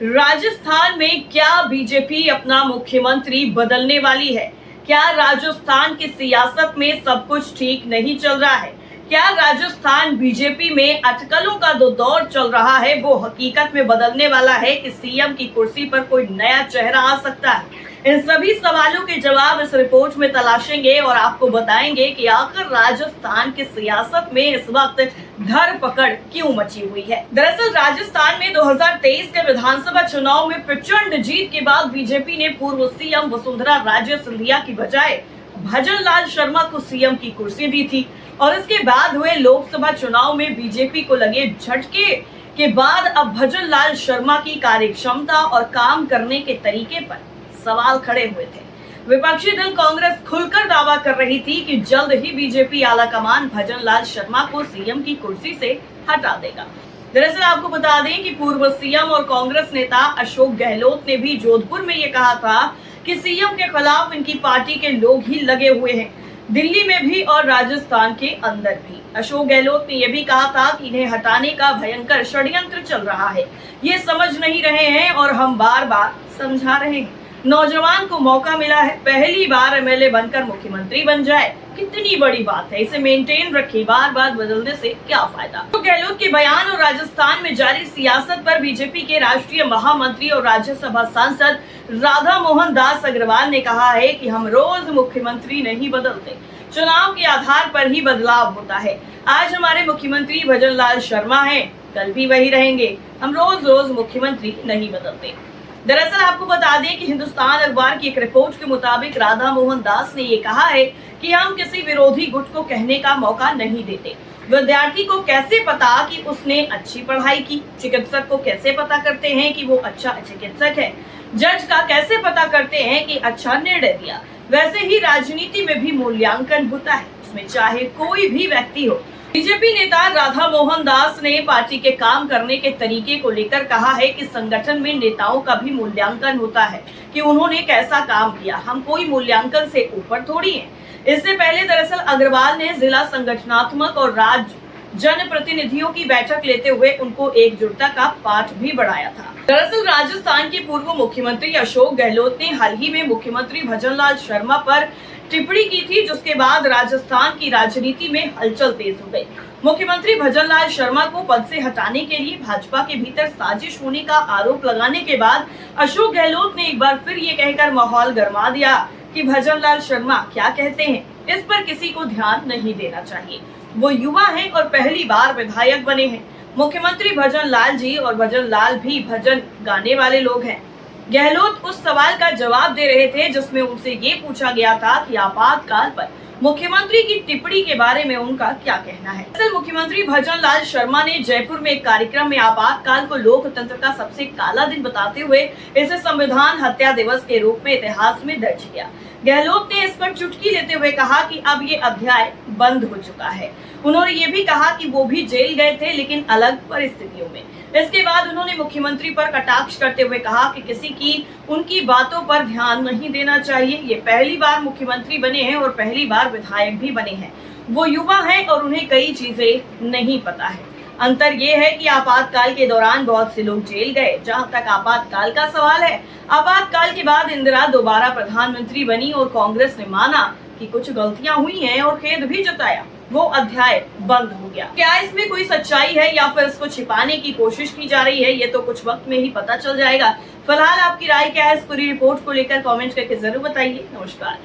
राजस्थान में क्या बीजेपी अपना मुख्यमंत्री बदलने वाली है? क्या राजस्थान की सियासत में सब कुछ ठीक नहीं चल रहा है? क्या राजस्थान बीजेपी में अटकलों का जो दौर चल रहा है वो हकीकत में बदलने वाला है कि सीएम की कुर्सी पर कोई नया चेहरा आ सकता है? इन सभी सवालों के जवाब इस रिपोर्ट में तलाशेंगे और आपको बताएंगे कि आखिर राजस्थान की सियासत में इस वक्त धरपकड़ क्यों मची हुई है। दरअसल राजस्थान में 2023 के विधानसभा चुनाव में प्रचंड जीत के बाद बीजेपी ने पूर्व सीएम वसुंधरा राजे सिंधिया की बजाय भजन लाल शर्मा को सीएम की कुर्सी दी थी और इसके बाद हुए लोकसभा चुनाव में बीजेपी को लगे झटके के बाद अब भजन लाल शर्मा की कार्यक्षमता और काम करने के तरीके पर सवाल खड़े हुए थे। विपक्षी दल कांग्रेस खुलकर दावा कर रही थी कि जल्द ही बीजेपी आलाकमान भजन लाल शर्मा को सीएम की कुर्सी से हटा देगा। दरअसल आपको बता दें कि पूर्व सीएम और कांग्रेस नेता अशोक गहलोत ने भी जोधपुर में ये कहा था कि सीएम के खिलाफ इनकी पार्टी के लोग ही लगे हुए हैं, दिल्ली में भी और राजस्थान के अंदर भी। अशोक गहलोत ने यह भी कहा था कि इन्हें हटाने का भयंकर षड्यंत्र चल रहा है, ये समझ नहीं रहे हैं और हम बार बार समझा रहे हैं। नौजवान को मौका मिला है, पहली बार एमएलए बनकर मुख्यमंत्री बन जाए, कितनी बड़ी बात है, इसे मेंटेन रखिए, बार बार बदलने से क्या फायदा। तो गहलोत के बयान और राजस्थान में जारी सियासत पर बीजेपी के राष्ट्रीय महामंत्री और राज्यसभा सांसद राधा मोहन दास अग्रवाल ने कहा है कि हम रोज मुख्यमंत्री नहीं बदलते, चुनाव के आधार पर ही बदलाव होता है। आज हमारे मुख्यमंत्री भजन लाल शर्मा है, कल भी वही रहेंगे, हम रोज रोज मुख्यमंत्री नहीं बदलते। दरअसल आपको बता दें कि हिंदुस्तान अखबार की एक रिपोर्ट के मुताबिक राधा मोहन दास ने ये कहा है कि हम किसी विरोधी गुट को कहने का मौका नहीं देते। विद्यार्थी को कैसे पता कि उसने अच्छी पढ़ाई की, चिकित्सक को कैसे पता करते हैं कि वो अच्छा चिकित्सक है, जज का कैसे पता करते हैं कि अच्छा निर्णय दिया, वैसे ही राजनीति में भी मूल्यांकन होता है, उसमें चाहे कोई भी व्यक्ति हो। बीजेपी नेता राधा मोहन दास ने पार्टी के काम करने के तरीके को लेकर कहा है कि संगठन में नेताओं का भी मूल्यांकन होता है कि उन्होंने कैसा काम किया, हम कोई मूल्यांकन से ऊपर थोड़ी हैं। इससे पहले दरअसल अग्रवाल ने जिला संगठनात्मक और राज्य जनप्रतिनिधियों की बैठक लेते हुए उनको एकजुटता का पाठ भी बढ़ाया था। दरअसल राजस्थान के पूर्व मुख्यमंत्री अशोक गहलोत ने हाल ही में मुख्यमंत्री भजन लाल शर्मा पर टिप्पणी की थी, जिसके बाद राजस्थान की राजनीति में हलचल तेज हो गई। मुख्यमंत्री भजन लाल शर्मा को पद से हटाने के लिए भाजपा के भीतर साजिश होने का आरोप लगाने के बाद अशोक गहलोत ने एक बार फिर ये कहकर माहौल गरमा दिया कि भजन लाल शर्मा क्या कहते हैं, इस पर किसी को ध्यान नहीं देना चाहिए। वो युवा हैं और पहली बार विधायक बने हैं। मुख्यमंत्री भजन लाल जी और भजन लाल भी भजन गाने वाले लोग हैं। गहलोत उस सवाल का जवाब दे रहे थे जिसमें उनसे ये पूछा गया था कि आपातकाल पर मुख्यमंत्री की टिप्पणी के बारे में उनका क्या कहना है। दरअसल मुख्यमंत्री भजन लाल शर्मा ने जयपुर में एक कार्यक्रम में आपातकाल को लोकतंत्र का सबसे काला दिन बताते हुए इसे संविधान हत्या दिवस के रूप में इतिहास में दर्ज किया। गहलोत ने इस पर चुटकी लेते हुए कहा कि अब ये अध्याय बंद हो चुका है। उन्होंने ये भी कहा कि वो भी जेल गए थे, लेकिन अलग परिस्थितियों में। इसके बाद उन्होंने मुख्यमंत्री पर कटाक्ष करते हुए कहा कि किसी की उनकी बातों पर ध्यान नहीं देना चाहिए। ये पहली बार मुख्यमंत्री बने हैं और पहली बार विधायक भी बने हैं। वो युवा हैं और उन्हें कई चीजें नहीं पता है। अंतर ये है कि आपातकाल के दौरान बहुत से लोग जेल गए। जहां तक आपातकाल का सवाल है, आपातकाल के बाद इंदिरा दोबारा प्रधानमंत्री बनी और कांग्रेस ने माना कि कुछ गलतियां हुई हैं और खेद भी जताया। वो अध्याय बंद हो गया। क्या इसमें कोई सच्चाई है या फिर इसको छिपाने की कोशिश की जा रही है, ये तो कुछ वक्त में ही पता चल जाएगा। फिलहाल आपकी राय क्या है इस पूरी रिपोर्ट को लेकर कमेंट करके जरूर बताइए। नमस्कार।